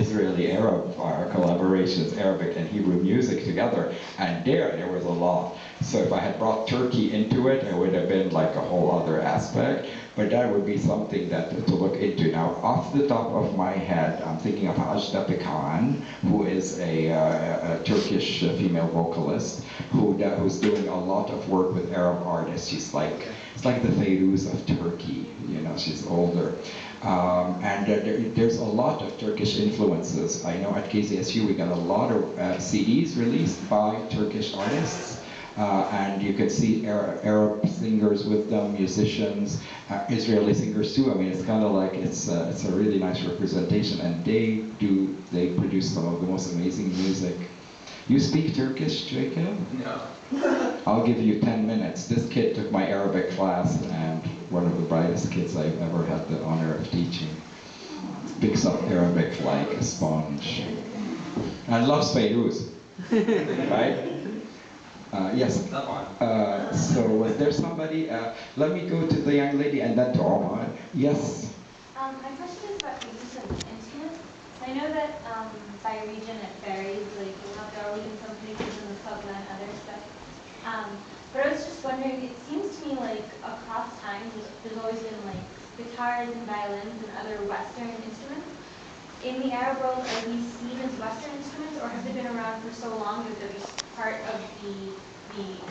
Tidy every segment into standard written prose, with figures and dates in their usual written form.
Israeli-Arab collaborations, Arabic and Hebrew music together, and there was a lot. So if I had brought Turkey into it, it would have been like a whole other aspect. But that would be something that to look into. Now, off the top of my head, I'm thinking of Ajda Pekan, who is a Turkish female vocalist who's doing a lot of work with Arab artists. She's like, it's like the Fairuz of Turkey. You know, she's older. There's a lot of Turkish influences. I know at KZSU we got a lot of CDs released by Turkish artists. And you can see Arab singers with them, musicians, Israeli singers too. I mean, it's kind of like it's a really nice representation, and they produce some of the most amazing music. You speak Turkish, Jacob? No. I'll give you 10 minutes. This kid took my Arabic class, and one of the brightest kids I've ever had the honor of teaching. Picks up Arabic like a sponge, and loves Fairuz, right? Yes. So was there somebody? Let me go to the young lady and then to Omar. Yes. My question is about the use of instruments. So I know that by region it varies. Like you'll have Darwin in some places and the Sabla and other stuff. But I was just wondering. It seems to me like across time there's always been like guitars and violins and other Western instruments. In the Arab world, are these seen as Western instruments, or have they been around for so long that they're just part of the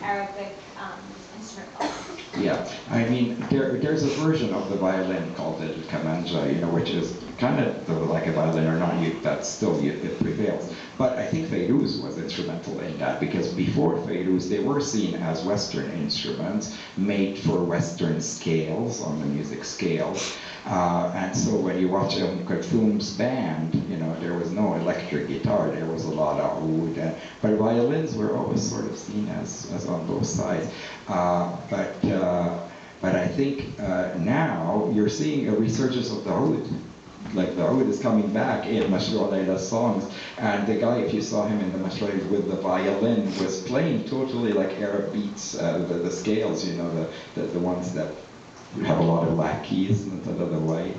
Arabic instrument class? Yeah, I mean, there's a version of the violin called the kamanja, you know, which is kind of like a violin or not, that still it prevails. But I think Fairuz was instrumental in that, because before Fairuz, they were seen as Western instruments made for Western scales, on the music scales. And so when you watch Kulthum's band, you know, there was no electric guitar, there was a lot of oud, but violins were always sort of seen as on both sides. But I think now you're seeing a resurgence of the oud. Like the oud is coming back in Mashru' Layla's songs, and the guy, if you saw him in the Mashru' with the violin, was playing totally like Arab beats, the scales, you know, the ones that have a lot of black keys and another way.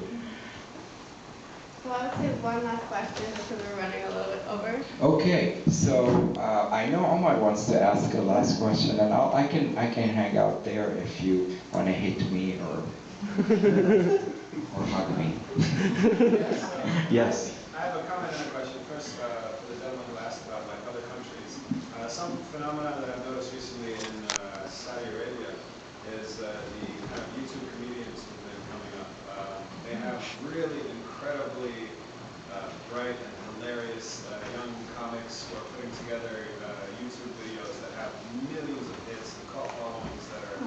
So I would say one last question because we're running a little bit over. Okay, so I know Omar wants to ask a last question, and I can hang out there if you want to hit me or hug me. Yes. I have a comment and a question. First, for the gentleman who asked about like other countries, some phenomena that I've noticed recently in Saudi Arabia is the kind of YouTube comedians who've been coming up. They have really incredibly bright and hilarious young comics who are putting together YouTube videos that have millions of hits and cult followings that are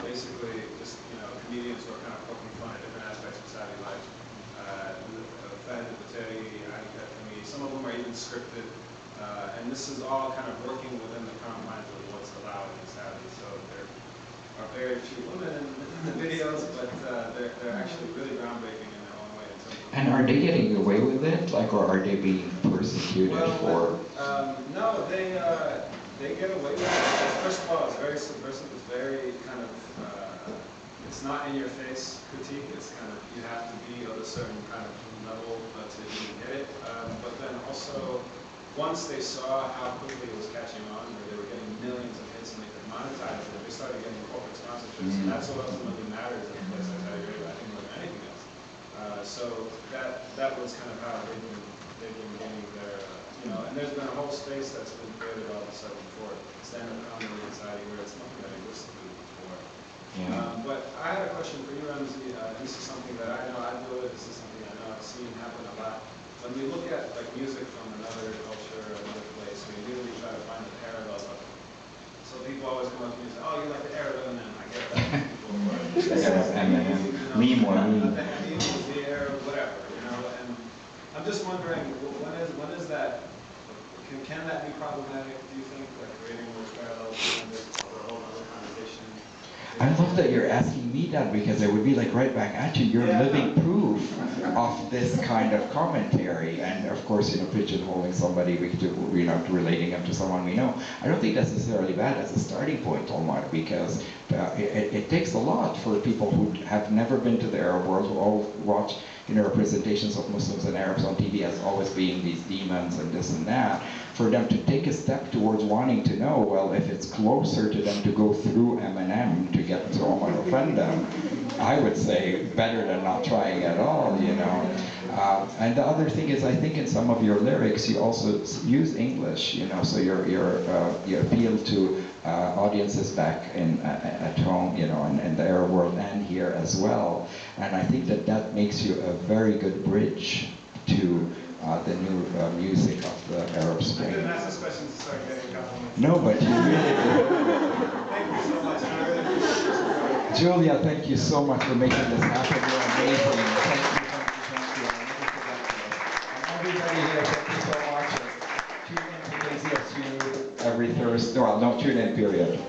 basically just, you know, comedians who are kind of poking fun at different aspects of Saudi life. Some of them are even scripted, and this is all kind of working within the confines of what's allowed in Saudi. So there are very few women in the videos, but they're actually really groundbreaking in their own way. And are they getting away with it, like, or are they being persecuted for? No, they get away with it. First of all, it's very subversive. It's very kind of it's not in your face critique. It's kind of, you have to be of a certain kind of level to even get it. But then also, once they saw how quickly it was catching on, where they were getting millions of hits and they could monetize it, they started getting corporate sponsorships, and that's what ultimately matters in a place like Saudi Arabia, I think, more than anything else. So that was kind of how they've been getting their, you know, and there's been a whole space that's been created all of a sudden for stand-up comedy in Saudi where it's nothing that existed before. Yeah. But I had a question for you, Ramzi. This is something that I know I do it. This is something I know I've seen happen a lot. When we look at like music from another culture or another place, we immediately try to find the parallels of it. So people always come up to me and say, "Oh, you like the Arab Eminem?" I get that. Meme or meme. The Arab, whatever, you know. And I'm just wondering, when is that? Can that be problematic? Do you think, like creating those parallels and a whole other conversation? I love that you're asking me that, because it would be like right back at you. You're living proof of this kind of commentary, and of course, you know, pigeonholing somebody, you know, relating them to someone we know. I don't think that's necessarily bad as a starting point, Omar, because it takes a lot for people who have never been to the Arab world, who all watch representations of Muslims and Arabs on TV as always being these demons and this and that, for them to take a step towards wanting to know, well, if it's closer to them to go through M&M to get to Omar Offendum, I would say better than not trying at all, and the other thing is, I think in some of your lyrics you also use English, so you appeal to audiences back at home, in the Arab world and here as well. And I think that makes you a very good bridge to the new music of the Arab Spring. I didn't ask this question to start getting compliments. No, but you really did. Thank you so much. I really appreciate it. Julia, thank you so much for making this happen. You're amazing. Thank you. And everybody here, thank you so much. Tune in to KZSU every Thursday. Well, don't tune in, period.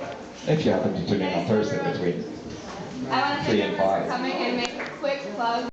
If you happen to tune in on Thursday between I want to 3 thank and everyone 5. for coming.